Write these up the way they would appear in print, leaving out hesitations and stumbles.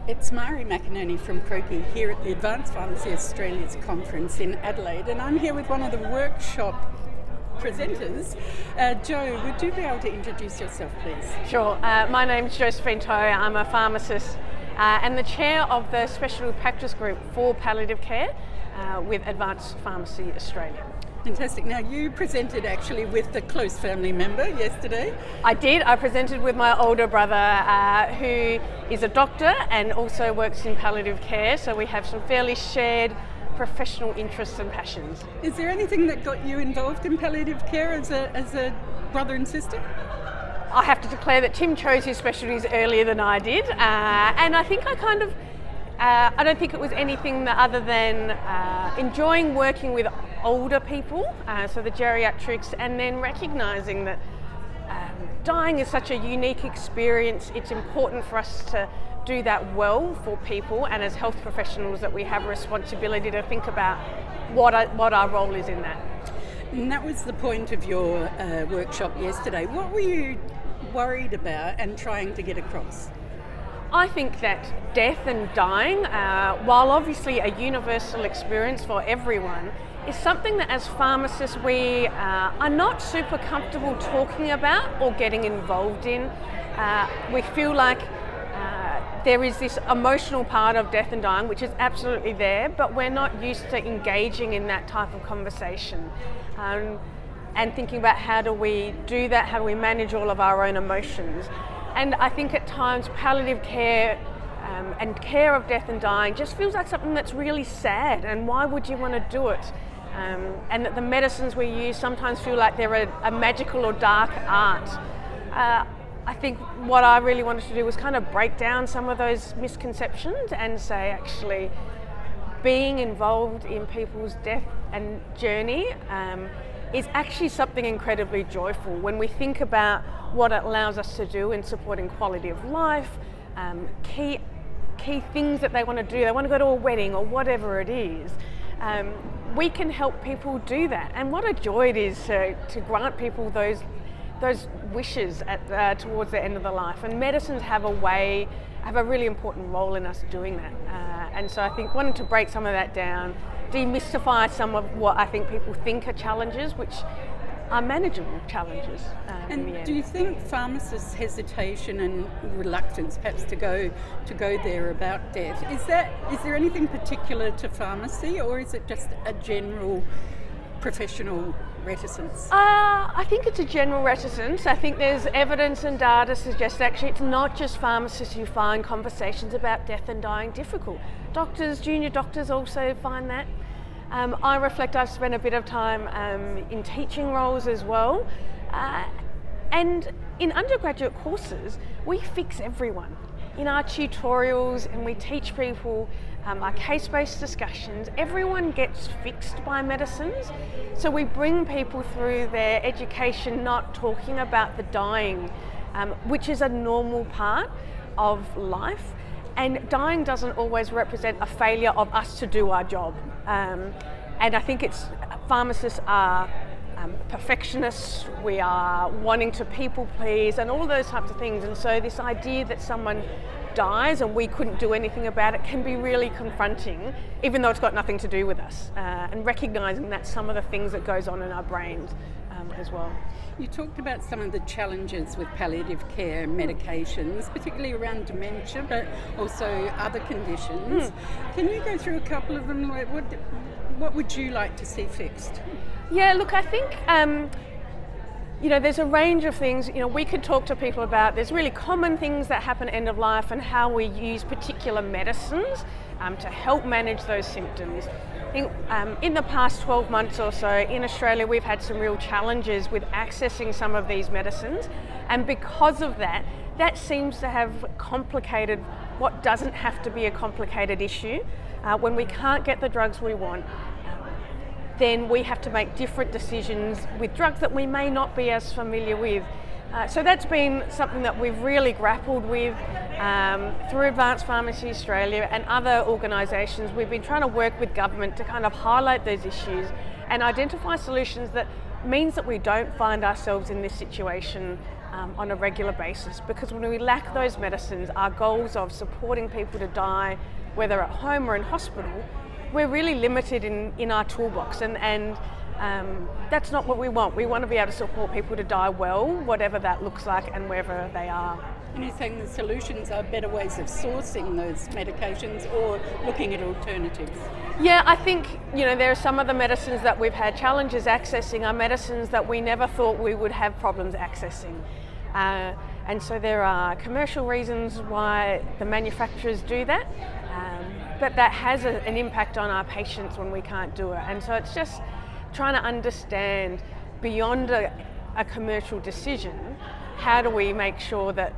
It's Mari McInerney from Croaky here at the Advanced Pharmacy Australia's conference in Adelaide, and I'm here with one of the workshop presenters. Jo, would you be able to introduce yourself, please? Sure. My name's Josephine To. I'm a pharmacist and the chair of the specialty practice group for palliative care with Advanced Pharmacy Australia. Fantastic. Now, you presented actually with a close family member yesterday. I did. I presented with my older brother who is a doctor and also works in palliative care, so we have some fairly shared professional interests and passions. Is there anything that got you involved in palliative care as a brother and sister? I have to declare that Tim chose his specialties earlier than I did, and I think I don't think it was anything other than enjoying working with older people, so the geriatrics, and then recognising that dying is such a unique experience. It's important for us to do that well for people, and as health professionals that we have a responsibility to think about what our role is in that. And that was the point of your workshop yesterday. What were you worried about and trying to get across? I think that death and dying, while obviously a universal experience for everyone, is something that as pharmacists we are not super comfortable talking about or getting involved in. We feel like there is this emotional part of death and dying, which is absolutely there, but we're not used to engaging in that type of conversation. And thinking about how do we do that, how do we manage all of our own emotions. And I think at times palliative care and care of death and dying just feels like something that's really sad, and why would you want to do it? And that the medicines we use sometimes feel like they're a magical or dark art. I think what I really wanted to do was kind of break down some of those misconceptions and say actually being involved in people's death and journey is actually something incredibly joyful when we think about what it allows us to do in supporting quality of life, key things that they want to do. They want to go to a wedding or whatever it is. We can help people do that, and what a joy it is to grant people those wishes towards the end of their life. And medicines have a really important role in us doing that. And so I think wanting to break some of that down, demystify some of what I think people think are challenges, which are manageable challenges. And do you think pharmacists' hesitation and reluctance perhaps to go there about death, is there anything particular to pharmacy, or is it just a general professional reticence? I think it's a general reticence. I think there's evidence and data suggests actually it's not just pharmacists who find conversations about death and dying difficult. Doctors, junior doctors also find that. I reflect I've spent a bit of time in teaching roles as well. And in undergraduate courses, we fix everyone. In our tutorials, and we teach people our case-based discussions, everyone gets fixed by medicines. So we bring people through their education not talking about the dying, which is a normal part of life. And dying doesn't always represent a failure of us to do our job. And I think pharmacists are perfectionists, we are wanting to people please and all those types of things. And so this idea that someone dies and we couldn't do anything about it can be really confronting, even though it's got nothing to do with us. And recognising that's some of the things that goes on in our brains as well. You talked about some of the challenges with palliative care medications, particularly around dementia, but also other conditions. Can you go through a couple of them? What would you like to see fixed? Yeah, look, I think there's a range of things. We could talk to people about. There's really common things that happen end of life and how we use particular medicines to help manage those symptoms. I think in the past 12 months or so in Australia we've had some real challenges with accessing some of these medicines, and because of that seems to have complicated what doesn't have to be a complicated issue. When we can't get the drugs we want, then we have to make different decisions with drugs that we may not be as familiar with. So that's been something that we've really grappled with through Advanced Pharmacy Australia and other organisations. We've been trying to work with government to kind of highlight those issues and identify solutions that means that we don't find ourselves in this situation on a regular basis, because when we lack those medicines, our goals of supporting people to die, whether at home or in hospital, we're really limited in our toolbox, and that's not what we want. We want to be able to support people to die well, whatever that looks like and wherever they are. And you're saying the solutions are better ways of sourcing those medications or looking at alternatives? Yeah, I think, there are some of the medicines that we've had challenges accessing are medicines that we never thought we would have problems accessing. And so there are commercial reasons why the manufacturers do that, but that has an impact on our patients when we can't do it. And so it's just trying to understand beyond a commercial decision, how do we make sure that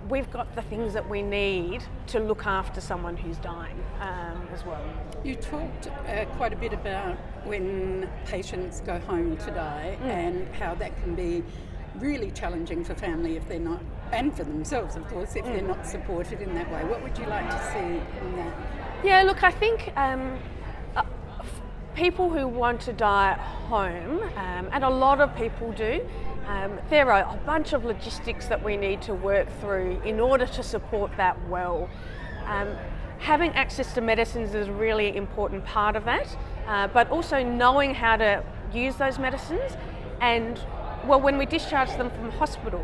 we've got the things that we need to look after someone who's dying as well. You talked quite a bit about when patients go home to die and how that can be really challenging for family if they're not, and for themselves of course, if they're not supported in that way. What would you like to see in that? Yeah, look, I think people who want to die at home, and a lot of people do, there are a bunch of logistics that we need to work through in order to support that well. Having access to medicines is a really important part of that, but also knowing how to use those medicines, and when we discharge them from hospital,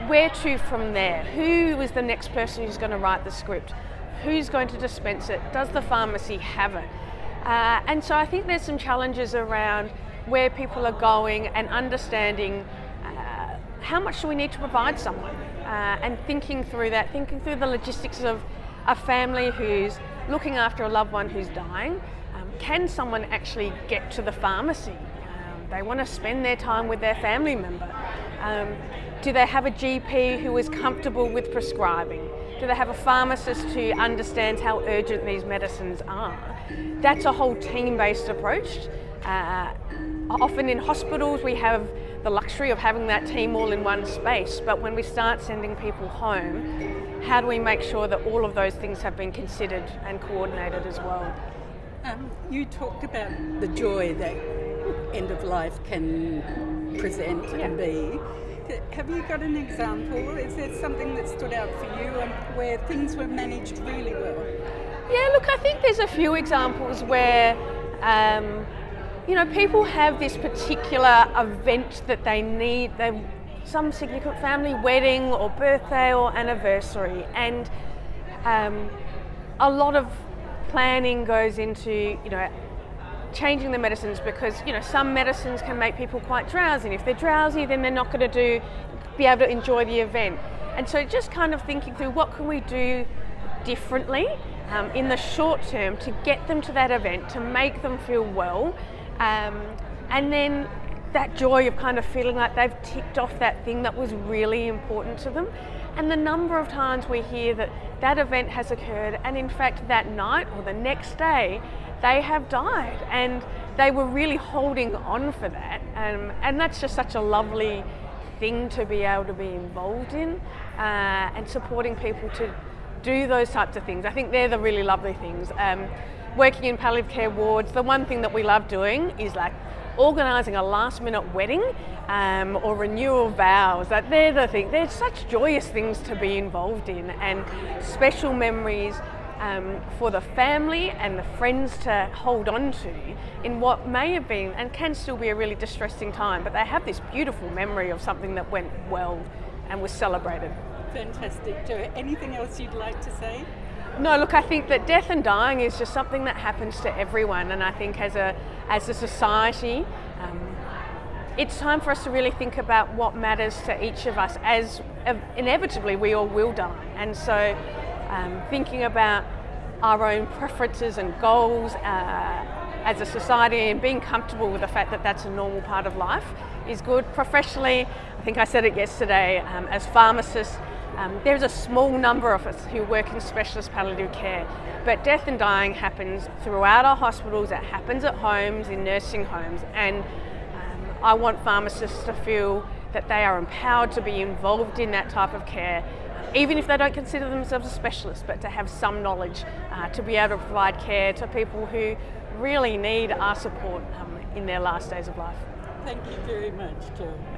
where to from there? Who is the next person who's going to write the script? Who's going to dispense it? Does the pharmacy have it? And so I think there's some challenges around where people are going and understanding how much do we need to provide someone, and thinking through the logistics of a family who's looking after a loved one who's dying. Can someone actually get to the pharmacy? They want to spend their time with their family member. Do they have a GP who is comfortable with prescribing? Do they have a pharmacist who understands how urgent these medicines are? That's a whole team-based approach. Often in hospitals we have the luxury of having that team all in one space, but when we start sending people home, how do we make sure that all of those things have been considered and coordinated as well? You talked about the joy that end of life can present and be. Have you got an example? Is there something that stood out for you where things were managed really well? Yeah, look, I think there's a few examples where people have this particular event that they need, some significant family wedding or birthday or anniversary, and a lot of planning goes into changing the medicines, because some medicines can make people quite drowsy, and if they're drowsy then they're not going to be able to enjoy the event. And so just kind of thinking through what can we do differently in the short term to get them to that event, to make them feel well, and then that joy of kind of feeling like they've ticked off that thing that was really important to them. And the number of times we hear that event has occurred, and in fact that night or the next day they have died, and they were really holding on for that, and that's just such a lovely thing to be able to be involved in, and supporting people to do those types of things. I think they're the really lovely things. Working in palliative care wards, the one thing that we love doing is like organising a last minute wedding or renewal vows. That they're the thing. They're such joyous things to be involved in, and special memories for the family and the friends to hold on to in what may have been and can still be a really distressing time, but they have this beautiful memory of something that went well and was celebrated. Fantastic, Jo. Anything else you'd like to say? No, look, I think that death and dying is just something that happens to everyone, and I think as a society, it's time for us to really think about what matters to each of us, as inevitably we all will die. And so thinking about our own preferences and goals as a society, and being comfortable with the fact that that's a normal part of life is good. Professionally, I think I said it yesterday, as pharmacists, there's a small number of us who work in specialist palliative care, but death and dying happens throughout our hospitals, it happens at homes, in nursing homes, and I want pharmacists to feel that they are empowered to be involved in that type of care, even if they don't consider themselves a specialist, but to have some knowledge to be able to provide care to people who really need our support in their last days of life. Thank you very much, Joe.